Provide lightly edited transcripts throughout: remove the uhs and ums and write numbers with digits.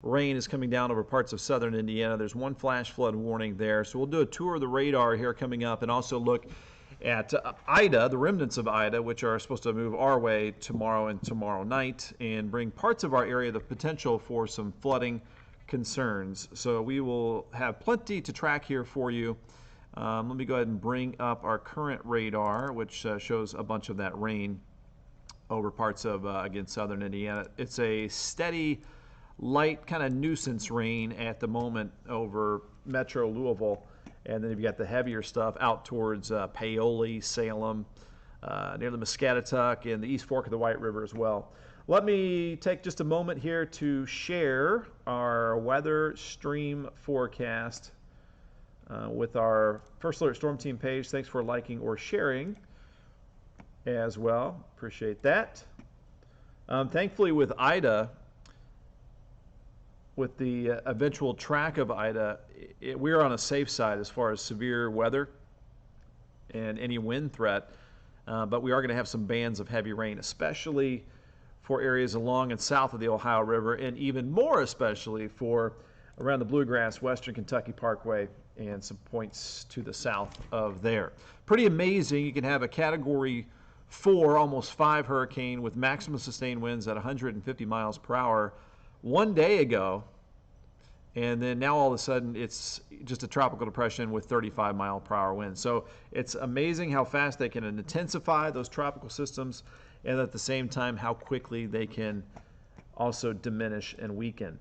rain is coming down over parts of southern Indiana. There's one flash flood warning there. So we'll do a tour of the radar here coming up and also look at Ida, the remnants of Ida, which are supposed to move our way tomorrow and tomorrow night and bring parts of our area the potential for some flooding concerns. So we will have plenty to track here for you. Let me go ahead and bring up our current radar, which shows a bunch of that rain over parts of, again, southern Indiana. It's a steady, light kind of nuisance rain at the moment over metro Louisville. And then you've got the heavier stuff out towards Paoli, Salem, near the Muscatatuck, and the East Fork of the White River as well. Let me take just a moment here to share our weather stream forecast with our First Alert Storm Team page. Thanks for liking or sharing as well. Appreciate that. Thankfully with Ida, with the eventual track of Ida, we're on a safe side as far as severe weather and any wind threat, but we are going to have some bands of heavy rain, especially for areas along and south of the Ohio River, and even more especially for around the Bluegrass, Western Kentucky Parkway, and some points to the south of there. Pretty amazing. You can have a Category 4, almost 5 hurricane with maximum sustained winds at 150 miles per hour one day ago, and then now all of a sudden it's just a tropical depression with 35-mile-per-hour winds. So it's amazing how fast they can intensify those tropical systems, and at the same time how quickly they can also diminish and weaken.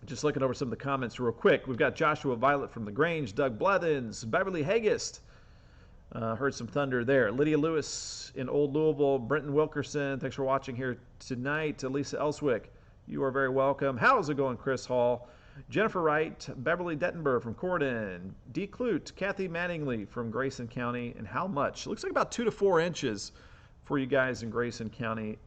Just looking over some of the comments real quick. We've got Joshua Violet from the Grange, Doug Blethens, Beverly Hagist. Heard some thunder there. Lydia Lewis in Old Louisville, Brenton Wilkerson, thanks for watching here tonight. Lisa Elswick, you are very welcome. How's it going, Chris Hall? Jennifer Wright, Beverly Dettenberg from Corden, D. Clute, Kathy Mattingly from Grayson County, and how much? It looks like about 2 to 4 inches for you guys in Grayson County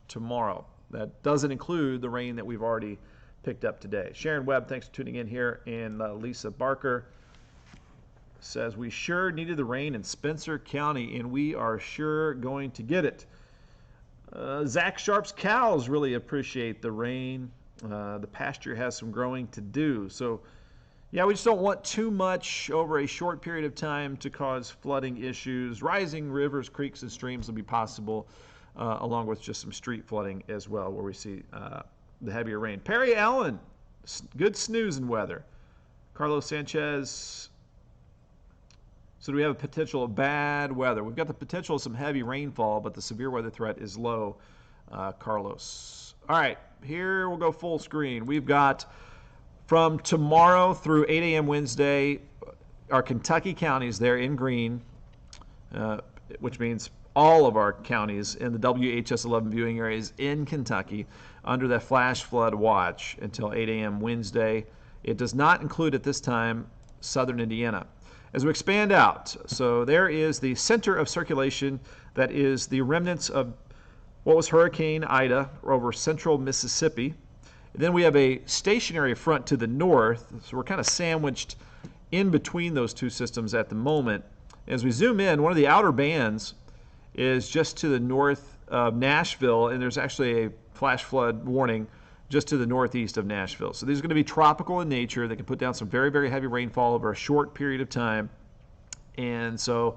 tomorrow. That doesn't include the rain that we've already picked up today. Sharon Webb, thanks for tuning in here, and Lisa Barker says, we sure needed the rain in Spencer County, and we are sure going to get it. Zach Sharp's cows really appreciate the rain. The pasture has some growing to do. So, yeah, we just don't want too much over a short period of time to cause flooding issues. Rising rivers, creeks, and streams will be possible, along with just some street flooding as well, where we see the heavier rain. Perry Allen, good snoozing weather. Carlos Sanchez, so do we have a potential of bad weather? We've got the potential of some heavy rainfall, but the severe weather threat is low, Carlos. All right, here we'll go full screen. We've got from tomorrow through 8 a.m. Wednesday, our Kentucky counties there in green, which means all of our counties in the WHS 11 viewing areas in Kentucky under that flash flood watch until 8 a.m. Wednesday. It does not include at this time southern Indiana. As we expand out, so there is the center of circulation that is the remnants of what was Hurricane Ida over central Mississippi. Then we have a stationary front to the north, so we're kind of sandwiched in between those two systems at the moment. As we zoom in, one of the outer bands is just to the north of Nashville, and there's actually a flash flood warning just to the northeast of Nashville. So these are going to be tropical in nature. They can put down some very, very heavy rainfall over a short period of time. And so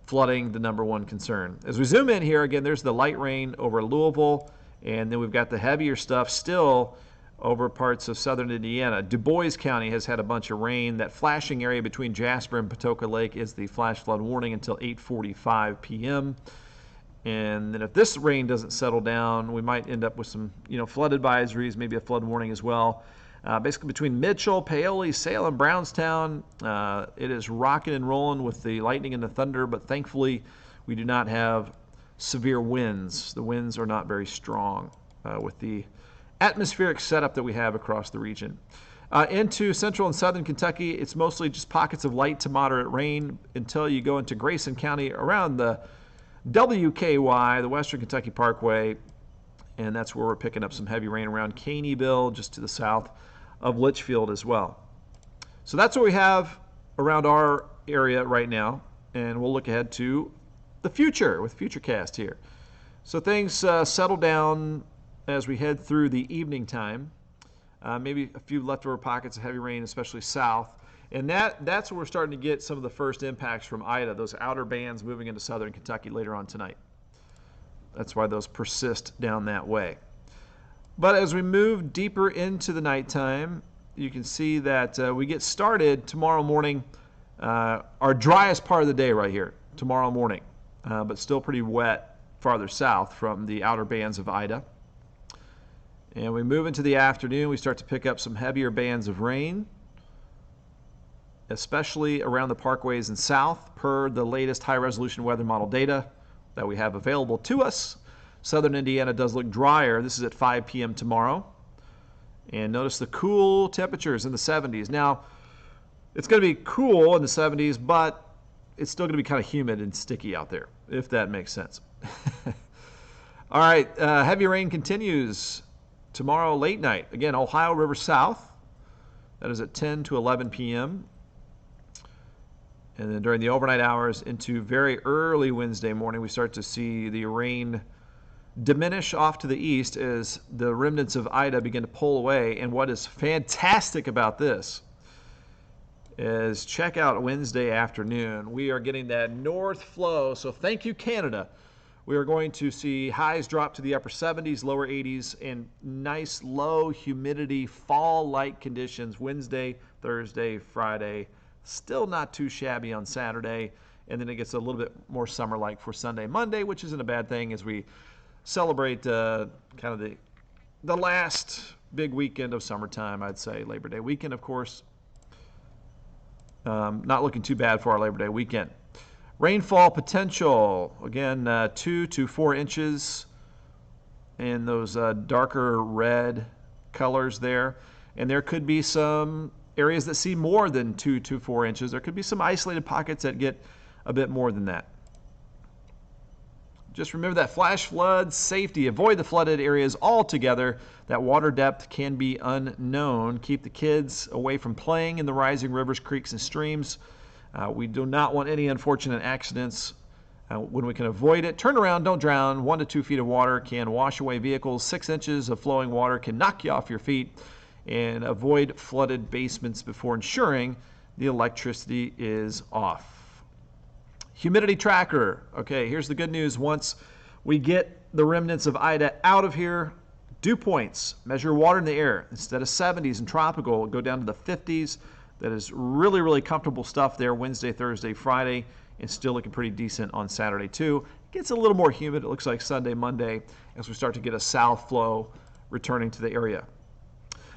flooding, the number one concern. As we zoom in here, again, there's the light rain over Louisville, and then we've got the heavier stuff still over parts of southern Indiana. Du Bois County has had a bunch of rain. That flashing area between Jasper and Patoka Lake is the flash flood warning until 8:45 p.m. And then if this rain doesn't settle down, we might end up with some, flood advisories, maybe a flood warning as well. Basically between Mitchell, Paoli, Salem, Brownstown, it is rocking and rolling with the lightning and the thunder, but thankfully we do not have severe winds. The winds are not very strong with the atmospheric setup that we have across the region. Into central and southern Kentucky, it's mostly just pockets of light to moderate rain until you go into Grayson County around the WKY, the Western Kentucky Parkway, and that's where we're picking up some heavy rain around Caneyville, just to the south of Litchfield as well. So that's what we have around our area right now, and we'll look ahead to the future with Futurecast here. So things settle down as we head through the evening time. maybe a few leftover pockets of heavy rain, especially south. And that's where we're starting to get some of the first impacts from Ida, those outer bands moving into southern Kentucky later on tonight. That's why those persist down that way. But as we move deeper into the nighttime, you can see that we get started tomorrow morning, our driest part of the day right here, tomorrow morning, but still pretty wet farther south from the outer bands of Ida. And we move into the afternoon, we start to pick up some heavier bands of rain, especially around the parkways and south, per the latest high-resolution weather model data that we have available to us. Southern Indiana does look drier. This is at 5 p.m. tomorrow. And notice the cool temperatures in the 70s. Now, it's going to be cool in the 70s, but it's still going to be kind of humid and sticky out there, if that makes sense. All right, heavy rain continues tomorrow late night. Again, Ohio River south. That is at 10 to 11 p.m. And then during the overnight hours into very early Wednesday morning, we start to see the rain diminish off to the east as the remnants of Ida begin to pull away. And what is fantastic about this is check out Wednesday afternoon. We are getting that north flow. So thank you, Canada. We are going to see highs drop to the upper 70s, lower 80s, and nice low humidity fall-like conditions Wednesday, Thursday, Friday. Still not too shabby on Saturday. And then it gets a little bit more summer-like for Sunday, Monday, which isn't a bad thing as we celebrate kind of the last big weekend of summertime, I'd say. Labor Day weekend, of course. Not looking too bad for our Labor Day weekend. Rainfall potential, again, 2 to 4 inches in those darker red colors there. And there could be some areas that see more than 2 to 4 inches. There could be some isolated pockets that get a bit more than that. Just remember that flash flood safety. Avoid the flooded areas altogether. That water depth can be unknown. Keep the kids away from playing in the rising rivers, creeks, and streams. We do not want any unfortunate accidents when we can avoid it. Turn around, don't drown. 1 to 2 feet of water can wash away vehicles. 6 inches of flowing water can knock you off your feet. And avoid flooded basements before ensuring the electricity is off. Humidity tracker. Okay, here's the good news. Once we get the remnants of Ida out of here, dew points. Measure water in the air. Instead of 70s and tropical, go down to the 50s. That is really, really comfortable stuff there Wednesday, Thursday, Friday, and still looking pretty decent on Saturday too. It gets a little more humid, it looks like Sunday, Monday, as we start to get a south flow returning to the area.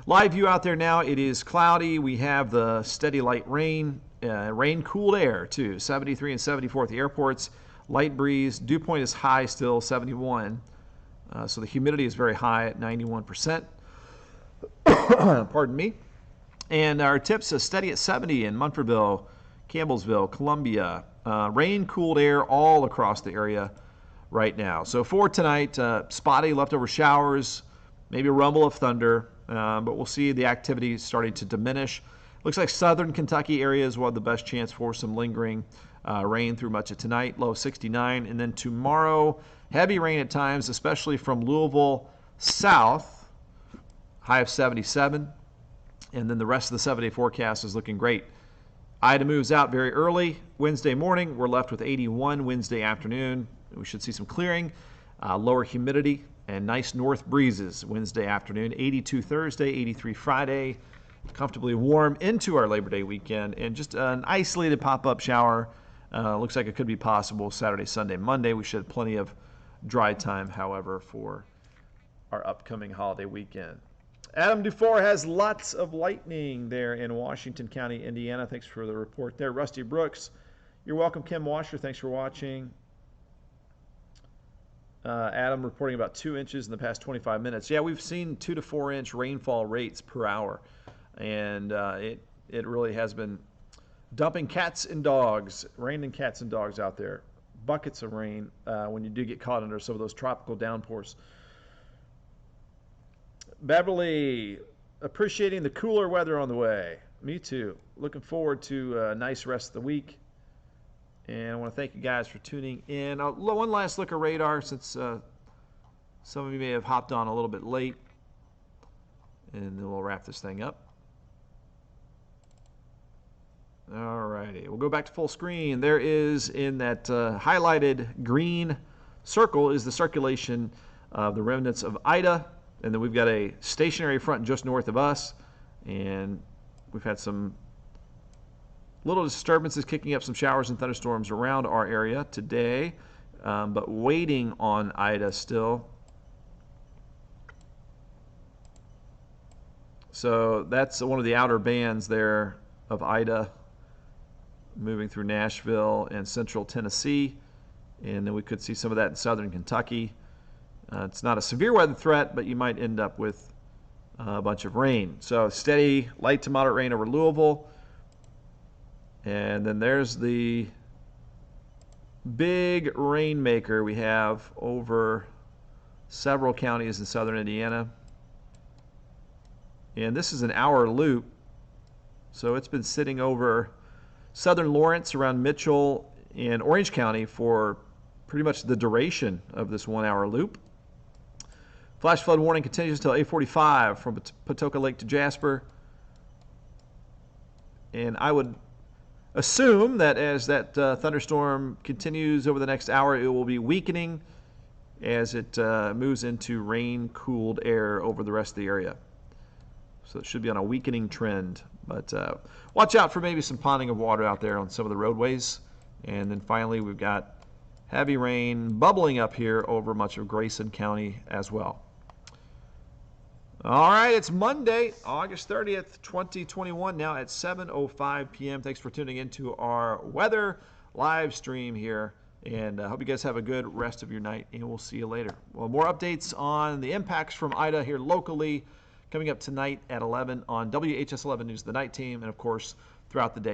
Live view out there now, it is cloudy. We have the steady light rain, rain-cooled air too, 73 and 74 at the airports. Light breeze, dew point is high still, 71. So the humidity is very high at 91%. Pardon me. And our tips is steady at 70 in Munfordville, Campbellsville, Columbia. Rain-cooled air all across the area right now. So for tonight, spotty leftover showers, maybe a rumble of thunder, but we'll see the activity starting to diminish. Looks like southern Kentucky areas will have the best chance for some lingering rain through much of tonight, low 69. And then tomorrow, heavy rain at times, especially from Louisville south, high of 77. And then the rest of the 7-day forecast is looking great. Ida moves out very early Wednesday morning. We're left with 81 Wednesday afternoon. We should see some clearing, lower humidity, and nice north breezes Wednesday afternoon. 82 Thursday, 83 Friday. Comfortably warm into our Labor Day weekend. And just an isolated pop-up shower. Looks like it could be possible Saturday, Sunday, Monday. We should have plenty of dry time, however, for our upcoming holiday weekend. Adam Dufour has lots of lightning there in Washington County, Indiana. Thanks for the report there. Rusty Brooks, you're welcome. Kim Washer, thanks for watching. Adam reporting about 2 inches in the past 25 minutes. Yeah, we've seen 2 to 4 inch rainfall rates per hour. And it really has been dumping cats and dogs, raining cats and dogs out there. Buckets of rain when you do get caught under some of those tropical downpours. Beverly, appreciating the cooler weather on the way. Me too. Looking forward to a nice rest of the week. And I want to thank you guys for tuning in. One last look at radar since some of you may have hopped on a little bit late. and then we'll wrap this thing up. All righty, we'll go back to full screen. There is, in that highlighted green circle, is the circulation of the remnants of Ida, and then we've got a stationary front just north of us, and we've had some little disturbances kicking up some showers and thunderstorms around our area today, but waiting on Ida still. So that's one of the outer bands there of Ida, moving through Nashville and central Tennessee, and then we could see some of that in southern Kentucky. It's not a severe weather threat, but you might end up with a bunch of rain. So steady light to moderate rain over Louisville, and then there's the big rainmaker we have over several counties in southern Indiana. And this is an hour loop, so it's been sitting over southern Lawrence, around Mitchell and Orange County for pretty much the duration of this 1 hour loop. Flash flood warning continues until 8:45 from Patoka Lake to Jasper. And I would assume that as that thunderstorm continues over the next hour, it will be weakening as it moves into rain-cooled air over the rest of the area. So it should be on a weakening trend. But watch out for maybe some ponding of water out there on some of the roadways. And then finally, we've got heavy rain bubbling up here over much of Grayson County as well. All right, it's Monday, August 30th, 2021, now at 7:05 p.m. Thanks for tuning into our weather live stream here. And I hope you guys have a good rest of your night, and we'll see you later. Well, more updates on the impacts from Ida here locally coming up tonight at 11 on WHS 11 News, the night team, and of course throughout the day.